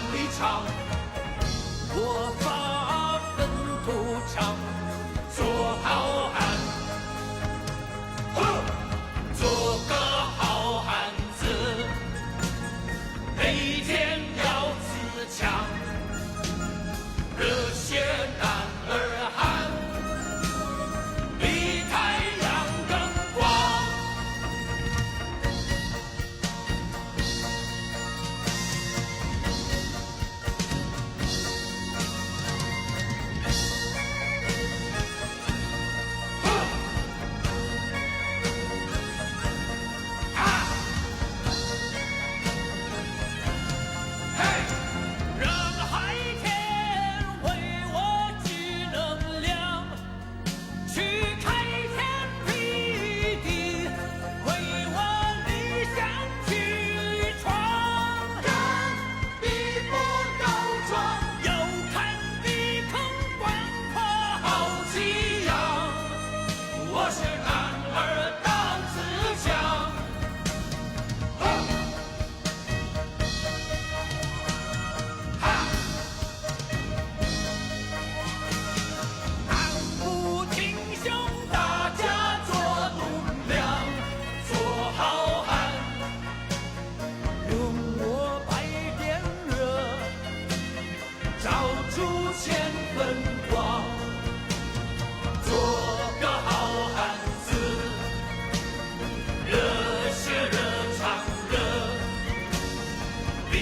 万里长，我发愤图强，做好汉，做个好汉子，每天要自强，热血男儿汉，比太阳更光。让海天为我聚能量，去开天辟地，为我理想去闯。人比不高壮，要看比空广阔，好激扬，我是男儿当自强。昂步挺胸，大家做栋梁，做好汉，用我百点热，照出千分光，做个好汉子，热血热肠热，比